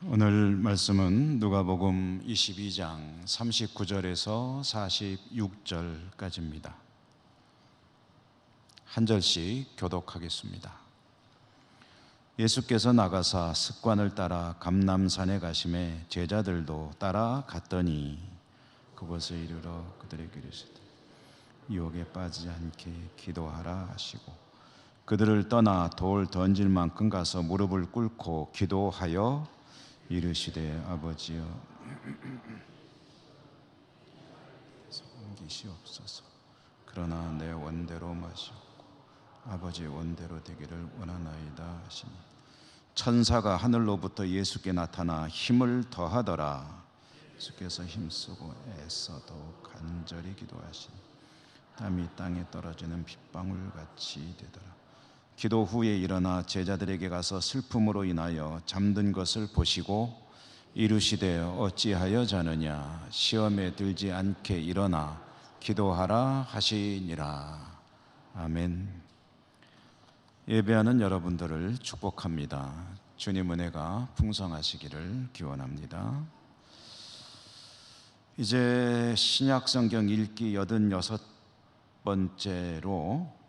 오늘 말씀은 누가복음 22장 39절에서 46절까지입니다. 한 절씩 교독하겠습니다. 예수께서 나가사 습관을 따라 감람산에 가심에 제자들도 따라갔더니 그곳에 이르러 그들에게 이르시되 유혹에 빠지지 않게 기도하라 하시고 그들을 떠나 돌 던질 만큼 가서 무릎을 꿇고 기도하여 이르시되 아버지여 옮기시옵소서. 그러나 내 원대로 마시옵고 아버지 원대로 되기를 원하나이다 하시니 천사가 하늘로부터 예수께 나타나 힘을 더하더라. 예수께서 힘쓰고 애써도 간절히 기도하시니 땀이 땅에 떨어지는 빗방울같이 되더라. 기도 후에 일어나 제자들에게 가서 슬픔으로 인하여 잠든 것을 보시고 이르시되 어찌하여 자느냐 시험에 들지 않게 일어나 기도하라 하시니라. 아멘. 예배하는 여러분들을 축복합니다. 주님 은혜가 풍성하시기를 기원합니다. 이제 신약성경 읽기 86번째로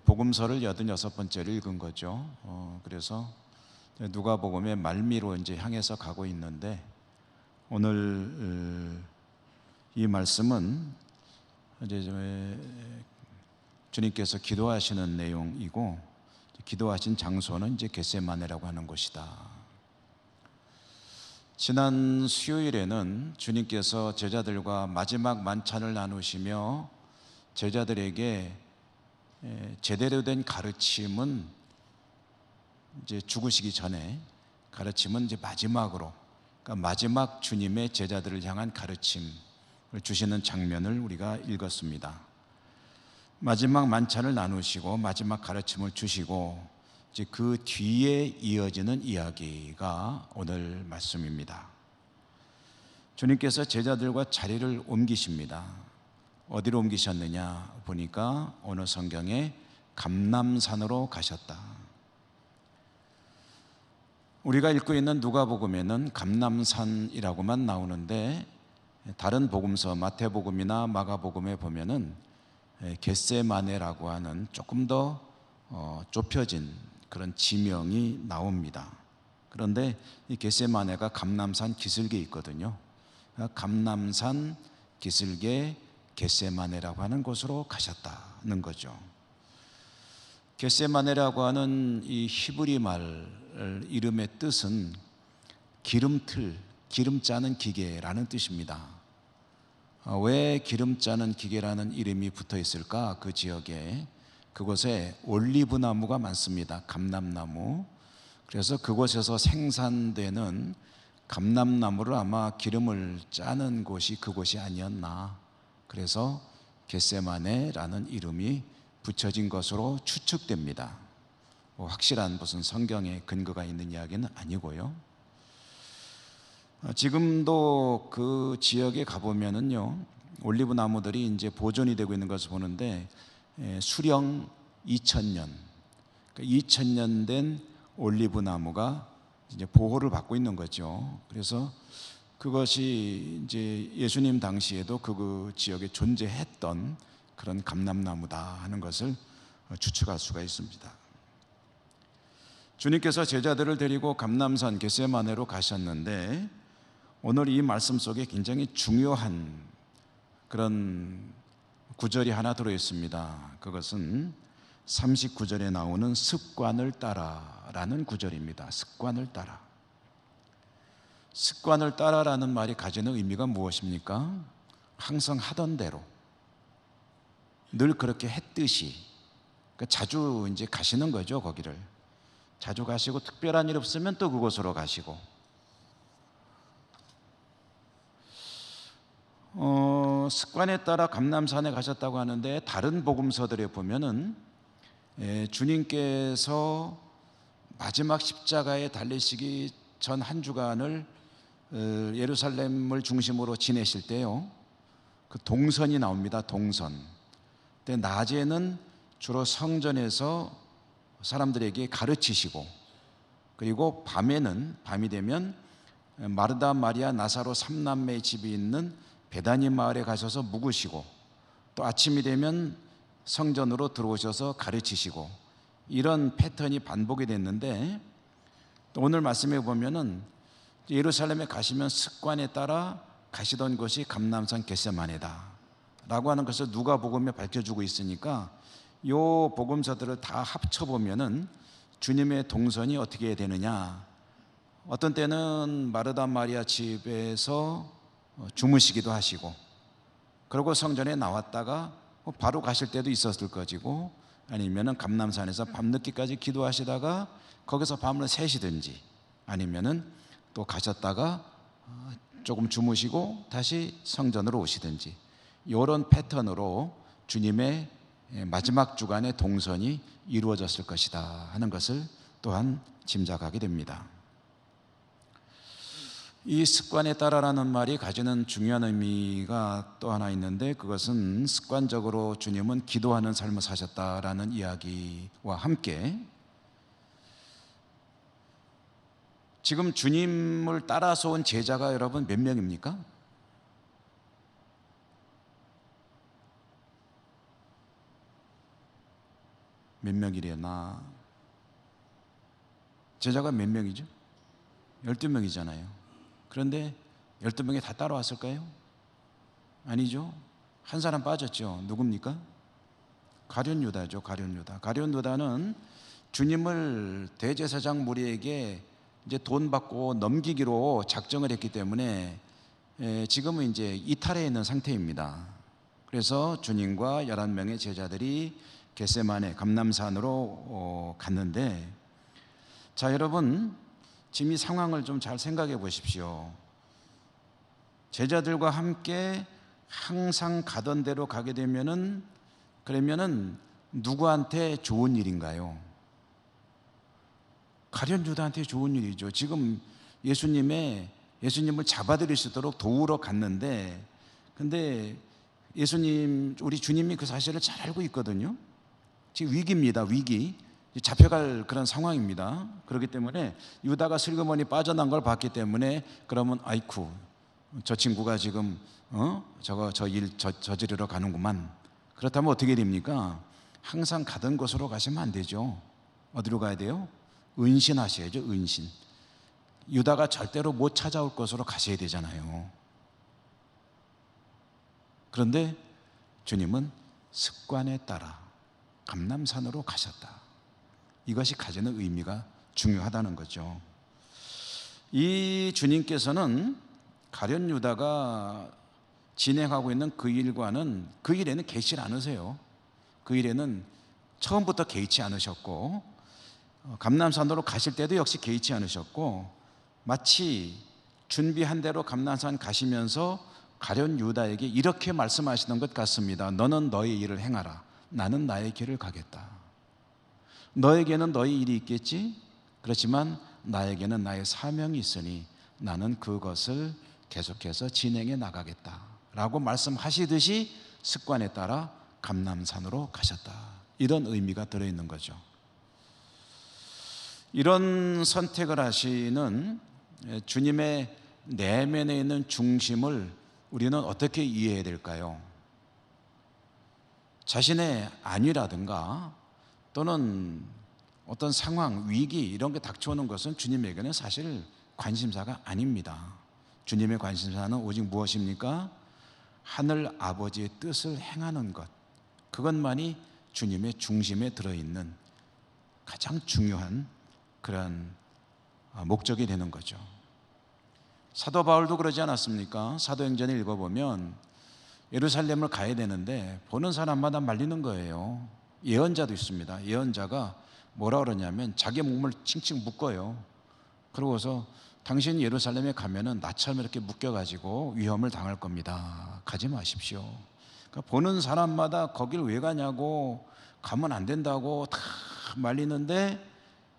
복음서를 86번째를 읽은 거죠. 그래서 누가복음의 말미로 이제 향해서 가고 있는데 오늘 이 말씀은 이제 주님께서 기도하시는 내용이고 기도하신 장소는 이제 겟세마네라고 하는 곳이다. 지난 수요일에는 주님께서 제자들과 마지막 만찬을 나누시며 제자들에게 제대로 된 가르침은 이제 죽으시기 전에 가르침은 이제 마지막으로, 그러니까 마지막 주님의 제자들을 향한 가르침을 주시는 장면을 우리가 읽었습니다. 마지막 만찬을 나누시고 마지막 가르침을 주시고 이제 그 뒤에 이어지는 이야기가 오늘 말씀입니다. 주님께서 제자들과 자리를 옮기십니다. 어디로 옮기셨느냐 보니까 어느 성경에 감람산으로 가셨다. 우리가 읽고 있는 누가복음에는 감람산이라고만 나오는데 다른 복음서 마태복음이나 마가복음에 보면은 겟세마네라고 하는 조금 더 좁혀진 그런 지명이 나옵니다. 그런데 이 겟세마네가 감람산 기슭에 있거든요. 감람산 기슭에 겟세마네라고 하는 곳으로 가셨다는 거죠. 겟세마네라고 하는 이 히브리 말 이름의 뜻은 기름틀, 기름 짜는 기계라는 뜻입니다. 왜 기름 짜는 기계라는 이름이 붙어 있을까? 그 지역에 그곳에 올리브 나무가 많습니다. 감람나무. 그래서 그곳에서 생산되는 감람나무를 아마 기름을 짜는 곳이 그곳이 아니었나. 그래서 겟세마네라는 이름이 붙여진 것으로 추측됩니다. 확실한 무슨 성경에 근거가 있는 이야기는 아니고요. 지금도 그 지역에 가보면은요, 올리브 나무들이 이제 보존이 되고 있는 것을 보는데 수령 2000년, 그러니까 2000년 된 올리브 나무가 이제 보호를 받고 있는 거죠. 그래서 그것이 이제 예수님 당시에도 그 지역에 존재했던 그런 감람나무다 하는 것을 추측할 수가 있습니다. 주님께서 제자들을 데리고 감람산 겟세마네로 가셨는데 오늘 이 말씀 속에 굉장히 중요한 그런 구절이 하나 들어있습니다. 그것은 39절에 나오는 습관을 따라라는 구절입니다. 습관을 따라. 습관을 따라라는 말이 가지는 의미가 무엇입니까? 항상 하던 대로 늘 그렇게 했듯이, 그러니까 자주 이제 가시는 거죠. 거기를 자주 가시고 특별한 일 없으면 또 그곳으로 가시고 습관에 따라 감람산에 가셨다고 하는데 다른 복음서들에 보면은 주님께서 마지막 십자가에 달리시기 전 한 주간을 예루살렘을 중심으로 지내실 때요, 그 동선이 나옵니다. 동선. 근데 낮에는 주로 성전에서 사람들에게 가르치시고 그리고 밤이 되면 마르다, 마리아, 나사로 3남매의 집이 있는 베다니 마을에 가셔서 묵으시고, 또 아침이 되면 성전으로 들어오셔서 가르치시고, 이런 패턴이 반복이 됐는데, 또 오늘 말씀해 보면은 예루살렘에 가시면 습관에 따라 가시던 곳이 감람산 겟세마네다 라고 하는 것을 누가복음에 밝혀주고 있으니까, 이 복음서들을 다 합쳐보면은 주님의 동선이 어떻게 되느냐, 어떤 때는 마르다 마리아 집에서 주무시기도 하시고, 그리고 성전에 나왔다가 바로 가실 때도 있었을 것이고, 아니면은 감람산에서 밤늦게까지 기도하시다가 거기서 밤을 새시든지, 아니면은 또 가셨다가 조금 주무시고 다시 성전으로 오시든지, 이런 패턴으로 주님의 마지막 주간의 동선이 이루어졌을 것이다 하는 것을 또한 짐작하게 됩니다. 이 습관에 따라라는 말이 가지는 중요한 의미가 또 하나 있는데, 그것은 습관적으로 주님은 기도하는 삶을 사셨다라는 이야기와 함께, 지금 주님을 따라서 온 제자가 여러분 몇 명입니까? 몇 명이려나? 제자가 몇 명이죠? 12명이잖아요. 그런데 12명이 다 따라왔을까요? 아니죠. 한 사람 빠졌죠. 누굽니까? 가룟 유다죠. 가룟 유다. 가룟 유다는 주님을 대제사장 무리에게 이제 돈 받고 넘기기로 작정을 했기 때문에 지금은 이제 이탈해 있는 상태입니다. 그래서 주님과 11명의 제자들이 겟세마네 감람산으로 갔는데, 자 여러분, 지금 이 상황을 좀 잘 생각해 보십시오. 제자들과 함께 항상 가던 대로 가게 되면은, 그러면은 누구한테 좋은 일인가요? 가룟 유다한테 좋은 일이죠. 지금 예수님을 잡아들일 수 있도록 도우러 갔는데, 근데 우리 주님이 그 사실을 잘 알고 있거든요. 지금 위기입니다. 위기. 잡혀갈 그런 상황입니다. 그렇기 때문에 유다가 슬그머니 빠져난 걸 봤기 때문에, 그러면 아이쿠, 저 친구가 지금 저 일 저지르러 가는구만. 그렇다면 어떻게 됩니까? 항상 가던 곳으로 가시면 안 되죠. 어디로 가야 돼요? 은신하셔야죠. 은신. 유다가 절대로 못 찾아올 곳으로 가셔야 되잖아요. 그런데 주님은 습관에 따라 감람산으로 가셨다. 이것이 가지는 의미가 중요하다는 거죠. 이 주님께서는 가룟 유다가 진행하고 있는 그 일과는, 그 일에는 개의치 않으세요. 그 일에는 처음부터 개의치 않으셨고, 감람산으로 가실 때도 역시 개의치 않으셨고, 마치 준비한 대로 감람산 가시면서 가룟 유다에게 이렇게 말씀하시는 것 같습니다. 너는 너의 일을 행하라. 나는 나의 길을 가겠다. 너에게는 너의 일이 있겠지? 그렇지만 나에게는 나의 사명이 있으니 나는 그것을 계속해서 진행해 나가겠다 라고 말씀하시듯이 습관에 따라 감람산으로 가셨다. 이런 의미가 들어있는 거죠. 이런 선택을 하시는 주님의 내면에 있는 중심을 우리는 어떻게 이해해야 될까요? 자신의 안위라든가 또는 어떤 상황, 위기 이런 게 닥쳐오는 것은 주님에게는 사실 관심사가 아닙니다. 주님의 관심사는 오직 무엇입니까? 하늘 아버지의 뜻을 행하는 것, 그것만이 주님의 중심에 들어있는 가장 중요한 그런 목적이 되는 거죠. 사도 바울도 그러지 않았습니까? 사도행전을 읽어보면 예루살렘을 가야 되는데 보는 사람마다 말리는 거예요. 예언자도 있습니다. 예언자가 뭐라 그러냐면 자기 몸을 칭칭 묶어요. 그러고서 당신 예루살렘에 가면은 나처럼 이렇게 묶여가지고 위험을 당할 겁니다. 가지 마십시오. 그러니까 보는 사람마다 거길 왜 가냐고, 가면 안 된다고 다 말리는데,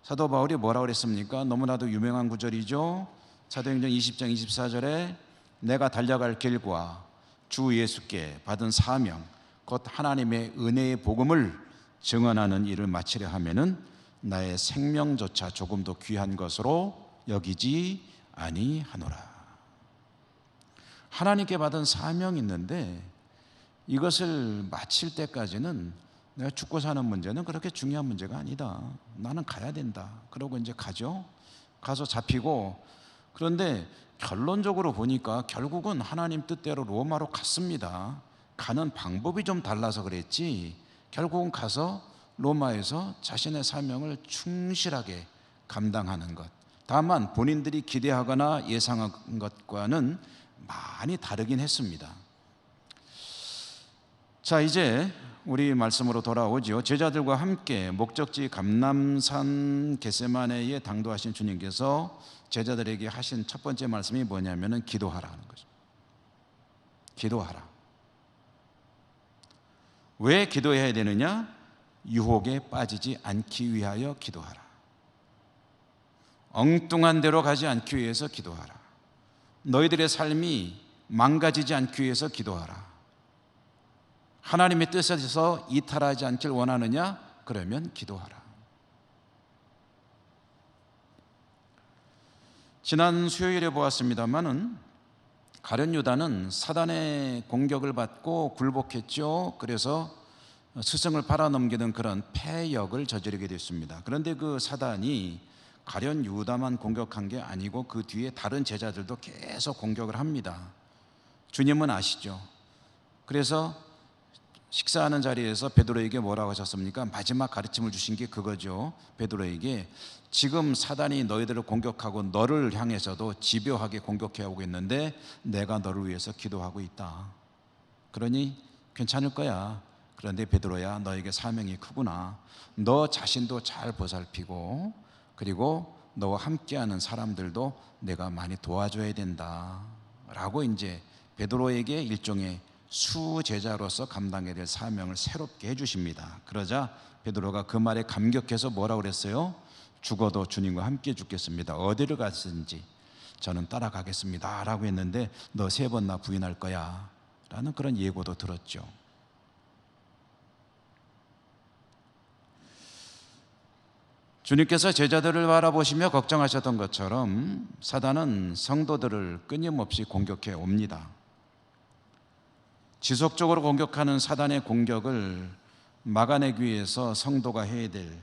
사도 바울이 뭐라 그랬습니까? 너무나도 유명한 구절이죠. 사도행전 20장 24절에 내가 달려갈 길과 주 예수께 받은 사명 곧 하나님의 은혜의 복음을 증언하는 일을 마치려 하면은 나의 생명조차 조금도 귀한 것으로 여기지 아니하노라. 하나님께 받은 사명이 있는데 이것을 마칠 때까지는 내가 죽고 사는 문제는 그렇게 중요한 문제가 아니다. 나는 가야 된다. 그러고 이제 가죠. 가서 잡히고, 그런데 결론적으로 보니까 결국은 하나님 뜻대로 로마로 갔습니다. 가는 방법이 좀 달라서 그랬지 결국은 가서 로마에서 자신의 사명을 충실하게 감당하는 것. 다만 본인들이 기대하거나 예상한 것과는 많이 다르긴 했습니다. 자, 이제 우리 말씀으로 돌아오죠. 제자들과 함께 목적지 감람산 겟세마네에 당도하신 주님께서 제자들에게 하신 첫 번째 말씀이 뭐냐면은 기도하라는 거죠. 기도하라. 왜 기도해야 되느냐? 유혹에 빠지지 않기 위하여 기도하라. 엉뚱한 데로 가지 않기 위해서 기도하라. 너희들의 삶이 망가지지 않기 위해서 기도하라. 하나님의 뜻에서 이탈하지 않길 원하느냐? 그러면 기도하라. 지난 수요일에 보았습니다마는 가룟 유다는 사단의 공격을 받고 굴복했죠. 그래서 스승을 팔아넘기는 그런 패역을 저지르게 됐습니다. 그런데 그 사단이 가룟 유다만 공격한 게 아니고 그 뒤에 다른 제자들도 계속 공격을 합니다. 주님은 아시죠? 그래서 식사하는 자리에서 베드로에게 뭐라고 하셨습니까? 마지막 가르침을 주신 게 그거죠. 베드로에게 지금 사단이 너희들을 공격하고 너를 향해서도 집요하게 공격해 오고 있는데 내가 너를 위해서 기도하고 있다. 그러니 괜찮을 거야. 그런데 베드로야, 너에게 사명이 크구나. 너 자신도 잘 보살피고 그리고 너와 함께하는 사람들도 내가 많이 도와줘야 된다 라고 이제 베드로에게 일종의 수제자로서 감당해야 될 사명을 새롭게 해주십니다. 그러자 베드로가 그 말에 감격해서 뭐라고 그랬어요? 죽어도 주님과 함께 죽겠습니다. 어디를 가든지 저는 따라가겠습니다 라고 했는데 너 3번 나 부인할 거야 라는 그런 예고도 들었죠. 주님께서 제자들을 바라보시며 걱정하셨던 것처럼 사단은 성도들을 끊임없이 공격해 옵니다. 지속적으로 공격하는 사단의 공격을 막아내기 위해서 성도가 해야 될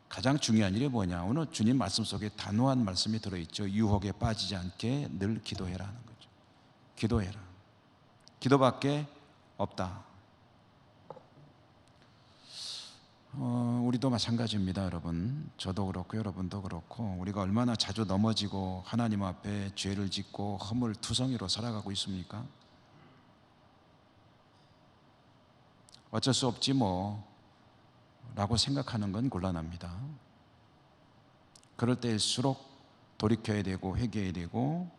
가장 중요한 일이 뭐냐? 오늘 주님 말씀 속에 단호한 말씀이 들어있죠. 유혹에 빠지지 않게 늘 기도해라는 거죠. 기도해라. 기도밖에 없다. 우리도 마찬가지입니다, 여러분. 저도 그렇고 여러분도 그렇고 우리가 얼마나 자주 넘어지고 하나님 앞에 죄를 짓고 허물투성이로 살아가고 있습니까? 어쩔 수 없지 뭐 라고 생각하는 건 곤란합니다. 그럴 때일수록 돌이켜야 되고 회개해야 되고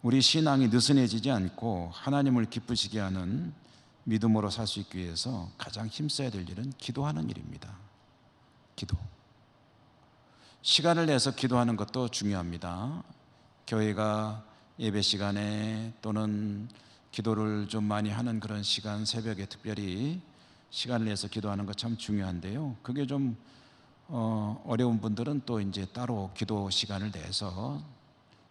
우리 신앙이 느슨해지지 않고 하나님을 기쁘시게 하는 믿음으로 살 수 있기 위해서 가장 힘써야 될 일은 기도하는 일입니다. 기도. 시간을 내서 기도하는 것도 중요합니다. 교회가 예배 시간에 또는 기도를 좀 많이 하는 그런 시간, 새벽에 특별히 시간을 내서 기도하는 것 참 중요한데요. 그게 좀 어려운 분들은 또 이제 따로 기도 시간을 내서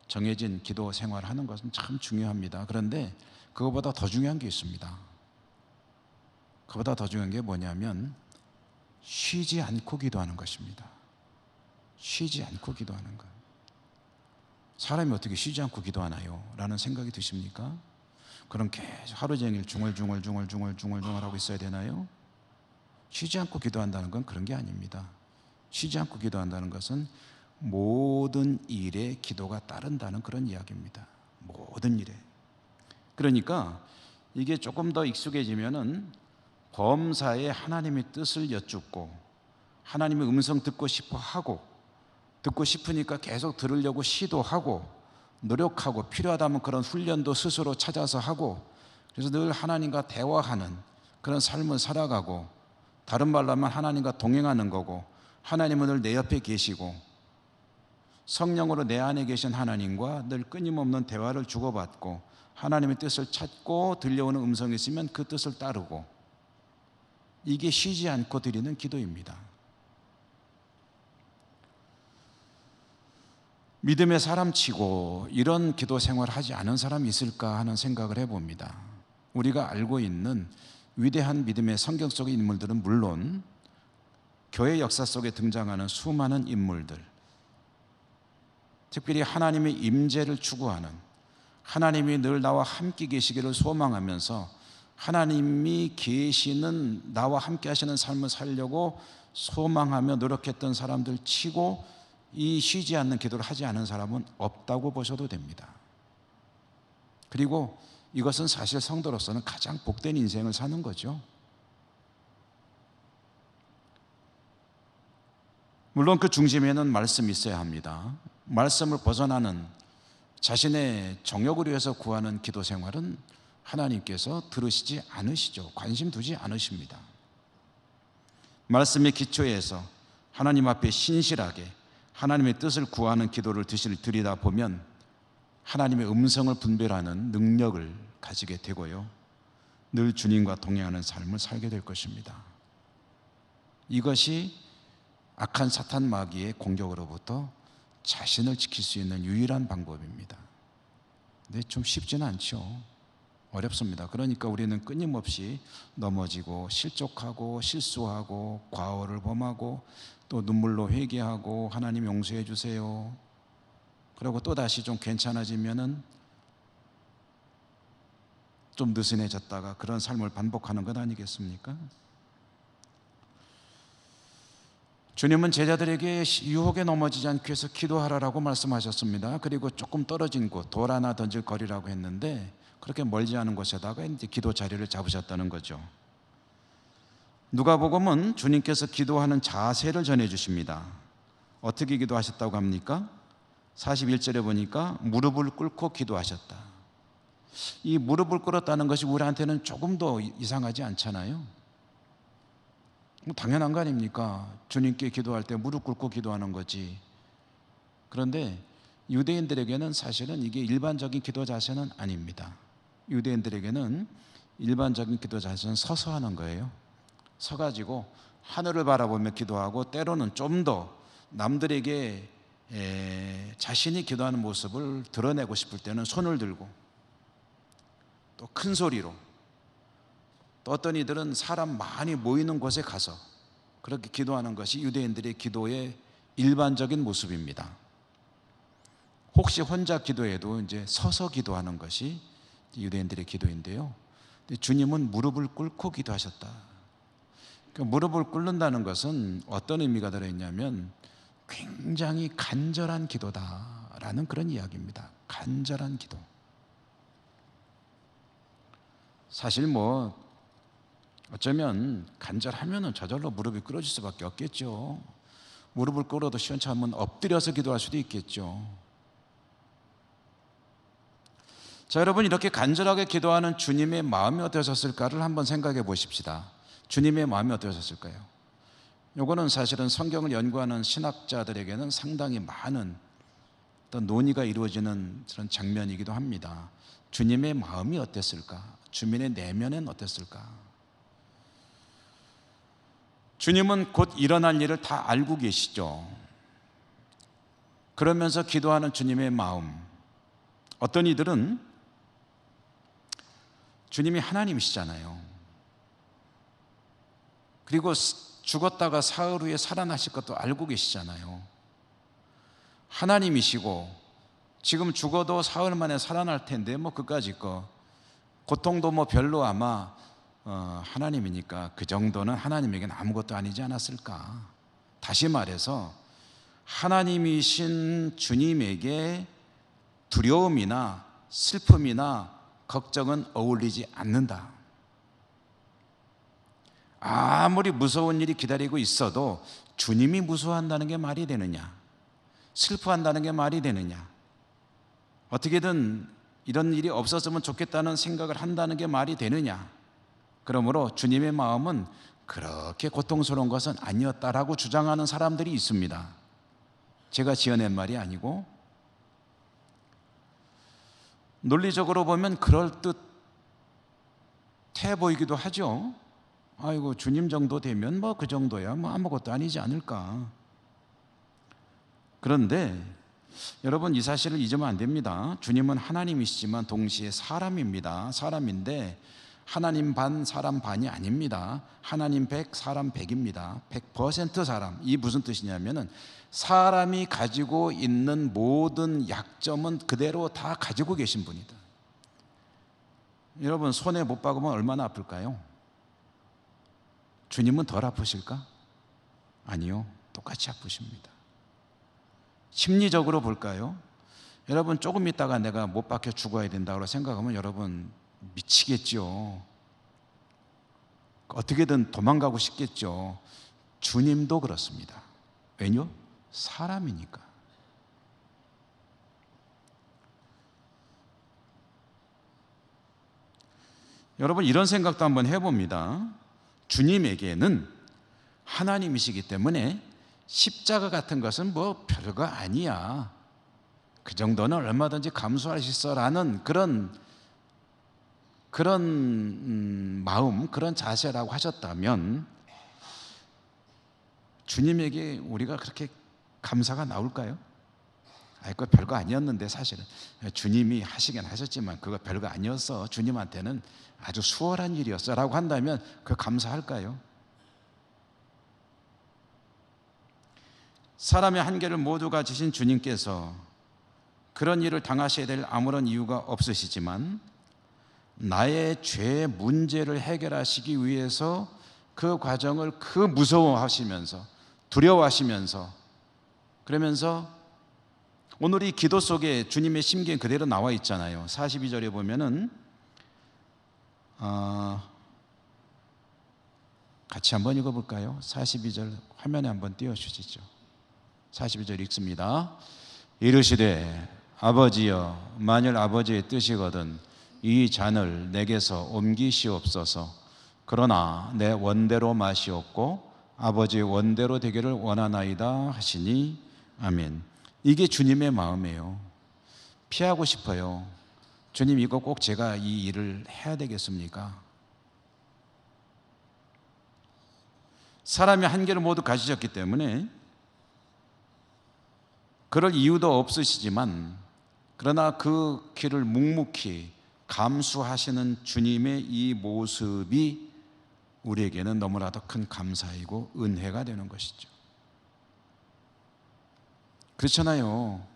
정해진 기도 생활하는 것은 참 중요합니다. 그런데 그것보다 더 중요한 게 있습니다. 그보다 더 중요한 게 뭐냐면 쉬지 않고 기도하는 것입니다. 쉬지 않고 기도하는 것. 사람이 어떻게 쉬지 않고 기도하나요? 라는 생각이 드십니까? 그럼 계속 하루 종일 중얼중얼 하고 있어야 되나요? 쉬지 않고 기도한다는 건 그런 게 아닙니다. 쉬지 않고 기도한다는 것은 모든 일에 기도가 따른다는 그런 이야기입니다. 모든 일에. 그러니까 이게 조금 더 익숙해지면은 범사에 하나님의 뜻을 여쭙고 하나님의 음성 듣고 싶어 하고 듣고 싶으니까 계속 들으려고 시도하고 노력하고 필요하다면 그런 훈련도 스스로 찾아서 하고 그래서 늘 하나님과 대화하는 그런 삶을 살아가고 다른 말로 하면 하나님과 동행하는 거고 하나님은 늘 내 옆에 계시고 성령으로 내 안에 계신 하나님과 늘 끊임없는 대화를 주고받고 하나님의 뜻을 찾고 들려오는 음성이 있으면 그 뜻을 따르고 이게 쉬지 않고 드리는 기도입니다. 믿음의 사람치고 이런 기도 생활을 하지 않은 사람이 있을까 하는 생각을 해봅니다. 우리가 알고 있는 위대한 믿음의 성경 속의 인물들은 물론 교회 역사 속에 등장하는 수많은 인물들, 특별히 하나님의 임재를 추구하는, 하나님이 늘 나와 함께 계시기를 소망하면서 하나님이 계시는 나와 함께 하시는 삶을 살려고 소망하며 노력했던 사람들 치고 이 쉬지 않는 기도를 하지 않은 사람은 없다고 보셔도 됩니다. 그리고 이것은 사실 성도로서는 가장 복된 인생을 사는 거죠. 물론 그 중심에는 말씀이 있어야 합니다. 말씀을 벗어나는 자신의 정욕을 위해서 구하는 기도 생활은 하나님께서 들으시지 않으시죠. 관심 두지 않으십니다. 말씀의 기초에서 하나님 앞에 신실하게 하나님의 뜻을 구하는 기도를 드리다 보면 하나님의 음성을 분별하는 능력을 가지게 되고요, 늘 주님과 동행하는 삶을 살게 될 것입니다. 이것이 악한 사탄 마귀의 공격으로부터 자신을 지킬 수 있는 유일한 방법입니다. 근데 좀 쉽지는 않죠. 어렵습니다. 그러니까 우리는 끊임없이 넘어지고 실족하고 실수하고 과오를 범하고 또 눈물로 회개하고 하나님 용서해 주세요. 그리고 또다시 좀 괜찮아지면은 좀 느슨해졌다가 그런 삶을 반복하는 것 아니겠습니까? 주님은 제자들에게 유혹에 넘어지지 않기 위해서 기도하라라고 말씀하셨습니다. 그리고 조금 떨어진 곳, 돌 하나 던질 거리라고 했는데 그렇게 멀지 않은 곳에다가 이제 기도 자리를 잡으셨다는 거죠. 누가복음은 주님께서 기도하는 자세를 전해 주십니다. 어떻게 기도하셨다고 합니까? 41절에 보니까 무릎을 꿇고 기도하셨다. 이 무릎을 꿇었다는 것이 우리한테는 조금 더 이상하지 않잖아요. 당연한 거 아닙니까? 주님께 기도할 때 무릎 꿇고 기도하는 거지. 그런데 유대인들에게는 사실은 이게 일반적인 기도 자세는 아닙니다. 유대인들에게는 일반적인 기도 자세는 서서 하는 거예요. 서가지고 하늘을 바라보며 기도하고, 때로는 좀 더 남들에게 자신이 기도하는 모습을 드러내고 싶을 때는 손을 들고 또 큰 소리로, 또 어떤 이들은 사람 많이 모이는 곳에 가서 그렇게 기도하는 것이 유대인들의 기도의 일반적인 모습입니다. 혹시 혼자 기도해도 이제 서서 기도하는 것이 유대인들의 기도인데요, 주님은 무릎을 꿇고 기도하셨다. 무릎을 꿇는다는 것은 어떤 의미가 들어있냐면 굉장히 간절한 기도다라는 그런 이야기입니다. 간절한 기도. 사실 어쩌면 간절하면 저절로 무릎이 꿇어질 수밖에 없겠죠. 무릎을 꿇어도 시원찮으면 엎드려서 기도할 수도 있겠죠. 자, 여러분, 이렇게 간절하게 기도하는 주님의 마음이 어떠셨을까를 한번 생각해 보십시다. 주님의 마음이 어떠셨을까요? 요거는 사실은 성경을 연구하는 신학자들에게는 상당히 많은 어떤 논의가 이루어지는 그런 장면이기도 합니다. 주님의 마음이 어땠을까? 주님의 내면은 어땠을까? 주님은 곧 일어날 일을 다 알고 계시죠. 그러면서 기도하는 주님의 마음, 어떤 이들은 주님이 하나님이시잖아요. 그리고 죽었다가 사흘 후에 살아나실 것도 알고 계시잖아요. 하나님이시고 지금 죽어도 사흘 만에 살아날 텐데 그까짓 거 고통도 별로 아마 하나님이니까 그 정도는 하나님에게는 아무것도 아니지 않았을까. 다시 말해서 하나님이신 주님에게 두려움이나 슬픔이나 걱정은 어울리지 않는다. 아무리 무서운 일이 기다리고 있어도 주님이 무서워한다는 게 말이 되느냐? 슬퍼한다는 게 말이 되느냐? 어떻게든 이런 일이 없었으면 좋겠다는 생각을 한다는 게 말이 되느냐? 그러므로 주님의 마음은 그렇게 고통스러운 것은 아니었다라고 주장하는 사람들이 있습니다. 제가 지어낸 말이 아니고, 논리적으로 보면 그럴듯해 보이기도 하죠. 아이고 주님 정도 되면 뭐 그 정도야 뭐 아무것도 아니지 않을까. 그런데 여러분 이 사실을 잊으면 안 됩니다. 주님은 하나님이시지만 동시에 사람입니다. 사람인데 하나님 반 사람 반이 아닙니다. 하나님 100 사람 100입니다. 100% 사람. 이 무슨 뜻이냐면은 사람이 가지고 있는 모든 약점은 그대로 다 가지고 계신 분이다. 여러분 손에 못 박으면 얼마나 아플까요? 주님은 덜 아프실까? 아니요, 똑같이 아프십니다. 심리적으로 볼까요? 여러분 조금 있다가 내가 못 박혀 죽어야 된다고 생각하면 여러분 미치겠죠. 어떻게든 도망가고 싶겠죠. 주님도 그렇습니다. 왜요? 사람이니까. 여러분 이런 생각도 한번 해봅니다. 주님에게는 하나님이시기 때문에 십자가 같은 것은 뭐 별거 아니야. 그 정도는 얼마든지 감수할 수 있어라는 그런 마음, 그런 자세라고 하셨다면 주님에게 우리가 그렇게 감사가 나올까요? 그거 별거 아니었는데 사실은 주님이 하시긴 하셨지만 그거 별거 아니었어. 주님한테는 아주 수월한 일이었어 라고 한다면 그 감사할까요? 사람의 한계를 모두 가지신 주님께서 그런 일을 당하셔야 될 아무런 이유가 없으시지만 나의 죄 문제를 해결하시기 위해서 그 과정을 무서워하시면서 두려워하시면서 그러면서 오늘 이 기도 속에 주님의 심경 그대로 나와 있잖아요. 42절에 보면은 같이 한번 읽어볼까요? 42절 화면에 한번 띄워주시죠. 42절 읽습니다. 이르시되 아버지여 만일 아버지의 뜻이거든 이 잔을 내게서 옮기시옵소서. 그러나 내 원대로 마시옵고 아버지의 원대로 되기를 원하나이다 하시니 아멘. 이게 주님의 마음이에요. 피하고 싶어요. 주님 이거 꼭 제가 이 일을 해야 되겠습니까? 사람의 한계를 모두 가지셨기 때문에 그럴 이유도 없으시지만 그러나 그 길을 묵묵히 감수하시는 주님의 이 모습이 우리에게는 너무나도 큰 감사이고 은혜가 되는 것이죠. 그렇잖아요.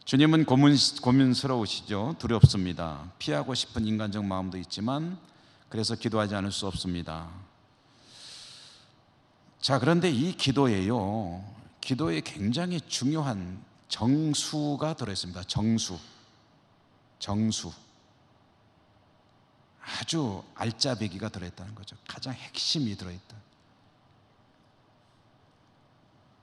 주님은 고민스러우시죠. 두렵습니다. 피하고 싶은 인간적 마음도 있지만 그래서 기도하지 않을 수 없습니다. 자, 그런데 이 기도에 굉장히 중요한 정수가 들어있습니다. 정수. 아주 알짜배기가 들어있다는 거죠. 가장 핵심이 들어있다.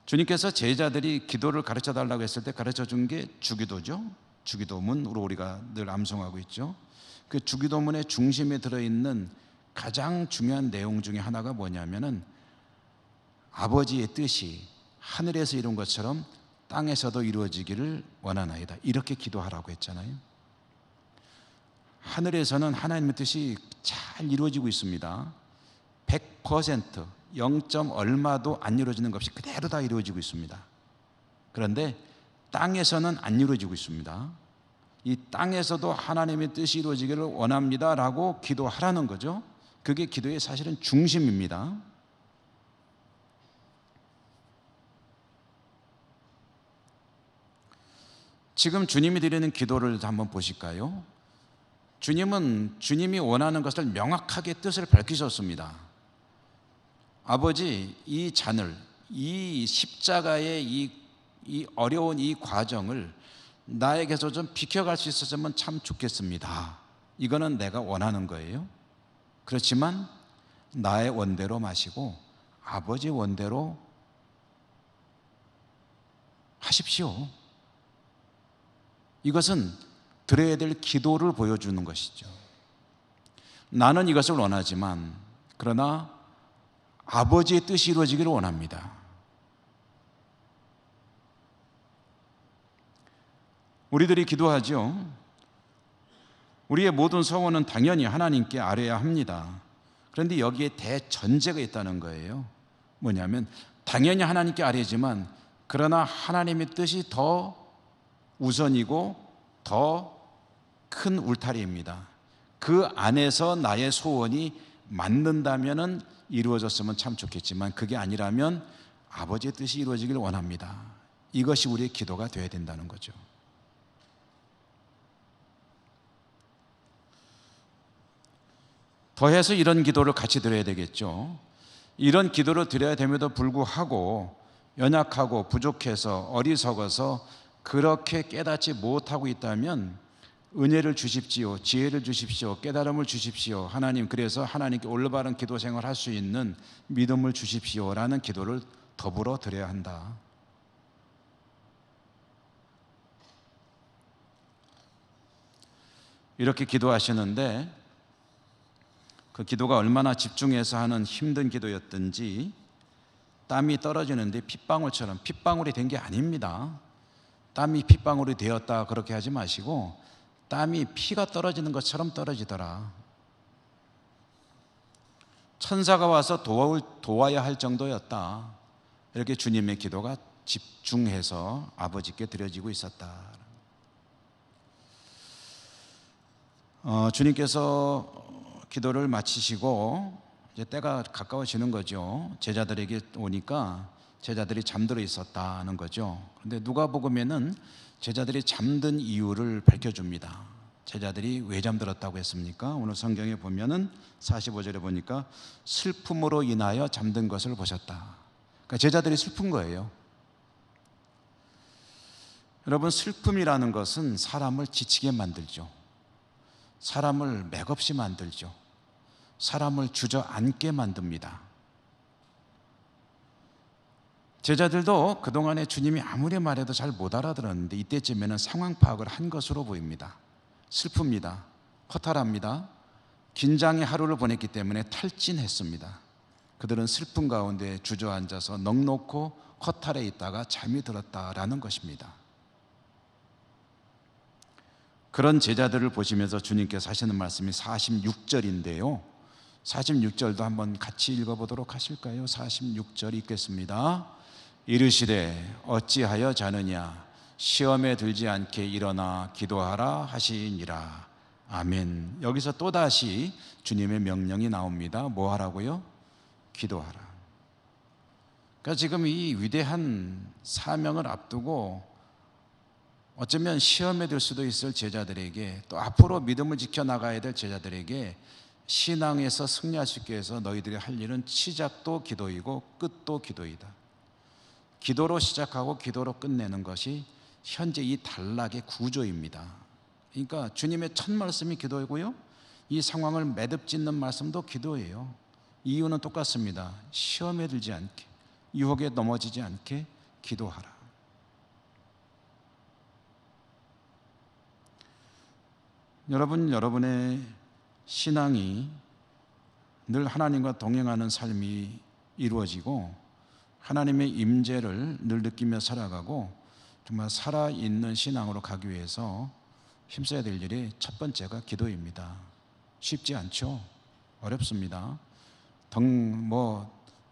주님께서 제자들이 기도를 가르쳐 달라고 했을 때 가르쳐 준 게 주기도죠. 주기도문으로 우리가 늘 암송하고 있죠. 그 주기도문의 중심에 들어있는 가장 중요한 내용 중에 하나가 뭐냐면은 아버지의 뜻이 하늘에서 이룬 것처럼 땅에서도 이루어지기를 원하나이다. 이렇게 기도하라고 했잖아요. 하늘에서는 하나님의 뜻이 잘 이루어지고 있습니다. 100% 0. 얼마도 안 이루어지는 것이 그대로 다 이루어지고 있습니다. 그런데 땅에서는 안 이루어지고 있습니다. 이 땅에서도 하나님의 뜻이 이루어지기를 원합니다 라고 기도하라는 거죠. 그게 기도의 사실은 중심입니다. 지금 주님이 드리는 기도를 한번 보실까요? 주님이 원하는 것을 명확하게 뜻을 밝히셨습니다. 아버지, 이 잔을, 이 십자가의 이 어려운 이 과정을 나에게서 좀 비켜갈 수 있었으면 참 좋겠습니다. 이거는 내가 원하는 거예요. 그렇지만 나의 원대로 마시고 아버지 원대로 하십시오. 이것은 드려야 될 기도를 보여주는 것이죠. 나는 이것을 원하지만 그러나 아버지의 뜻이 이루어지기를 원합니다. 우리들이 기도하죠. 우리의 모든 소원은 당연히 하나님께 아뢰야 합니다. 그런데 여기에 대전제가 있다는 거예요. 뭐냐면 당연히 하나님께 아뢰지만 그러나 하나님의 뜻이 더 우선이고 더 큰 울타리입니다. 그 안에서 나의 소원이 맞는다면 이루어졌으면 참 좋겠지만 그게 아니라면 아버지의 뜻이 이루어지길 원합니다. 이것이 우리의 기도가 되어야 된다는 거죠. 더해서 이런 기도를 같이 드려야 되겠죠. 이런 기도를 드려야 됨에도 불구하고 연약하고 부족해서 어리석어서 그렇게 깨닫지 못하고 있다면 은혜를 주십시오, 지혜를 주십시오, 깨달음을 주십시오. 하나님, 그래서 하나님께 올바른 기도 생활을 할 수 있는 믿음을 주십시오라는 기도를 더불어 드려야 한다. 이렇게 기도하시는데 그 기도가 얼마나 집중해서 하는 힘든 기도였든지 땀이 떨어지는데 핏방울처럼, 핏방울이 된 게 아닙니다. 땀이 핏방울이 되었다 그렇게 하지 마시고 땀이 피가 떨어지는 것처럼 떨어지더라. 천사가 와서 도와야 할 정도였다. 이렇게 주님의 기도가 집중해서 아버지께 드려지고 있었다. 주님께서 기도를 마치시고 이제 때가 가까워지는 거죠. 제자들에게 오니까 제자들이 잠들어 있었다는 거죠. 그런데 누가복음에는 제자들이 잠든 이유를 밝혀줍니다. 제자들이 왜 잠들었다고 했습니까? 오늘 성경에 보면은 45절에 보니까 슬픔으로 인하여 잠든 것을 보셨다. 그러니까 제자들이 슬픈 거예요. 여러분, 슬픔이라는 것은 사람을 지치게 만들죠. 사람을 맥없이 만들죠. 사람을 주저앉게 만듭니다. 제자들도 그동안에 주님이 아무리 말해도 잘 못 알아들었는데 이때쯤에는 상황 파악을 한 것으로 보입니다. 슬픕니다. 허탈합니다. 긴장의 하루를 보냈기 때문에 탈진했습니다. 그들은 슬픔 가운데 주저앉아서 넋놓고 허탈해 있다가 잠이 들었다라는 것입니다. 그런 제자들을 보시면서 주님께서 하시는 말씀이 46절인데요 46절도 한번 같이 읽어보도록 하실까요? 46절 읽겠습니다. 이르시되 어찌하여 자느냐, 시험에 들지 않게 일어나 기도하라 하시니라. 아멘. 여기서 또다시 주님의 명령이 나옵니다. 뭐 하라고요? 기도하라. 그러니까 지금 이 위대한 사명을 앞두고 어쩌면 시험에 들 수도 있을 제자들에게, 또 앞으로 믿음을 지켜나가야 될 제자들에게 신앙에서 승리할 수 있게 해서 너희들이 할 일은 시작도 기도이고 끝도 기도이다. 기도로 시작하고 기도로 끝내는 것이 현재 이 단락의 구조입니다. 그러니까 주님의 첫 말씀이 기도이고요, 이 상황을 매듭짓는 말씀도 기도예요. 이유는 똑같습니다. 시험에 들지 않게, 유혹에 넘어지지 않게 기도하라. 여러분의 신앙이 늘 하나님과 동행하는 삶이 이루어지고 하나님의 임재를 늘 느끼며 살아가고 정말 살아있는 신앙으로 가기 위해서 힘써야 될 일이 첫 번째가 기도입니다. 쉽지 않죠? 어렵습니다.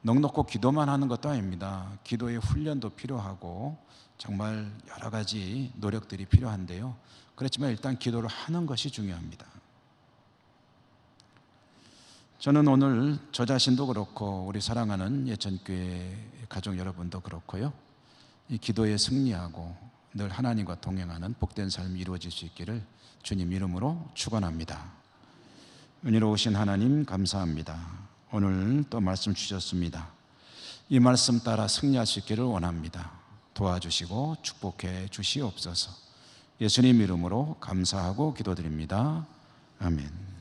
넉넉고 기도만 하는 것도 아닙니다. 기도의 훈련도 필요하고 정말 여러 가지 노력들이 필요한데요, 그렇지만 일단 기도를 하는 것이 중요합니다. 저는 오늘 저 자신도 그렇고 우리 사랑하는 예천교회 가족 여러분도 그렇고요, 이 기도에 승리하고 늘 하나님과 동행하는 복된 삶이 이루어질 수 있기를 주님 이름으로 축원합니다. 은혜로우신 하나님 감사합니다. 오늘 또 말씀 주셨습니다. 이 말씀 따라 승리할 수 있기를 원합니다. 도와주시고 축복해 주시옵소서. 예수님 이름으로 감사하고 기도드립니다. 아멘.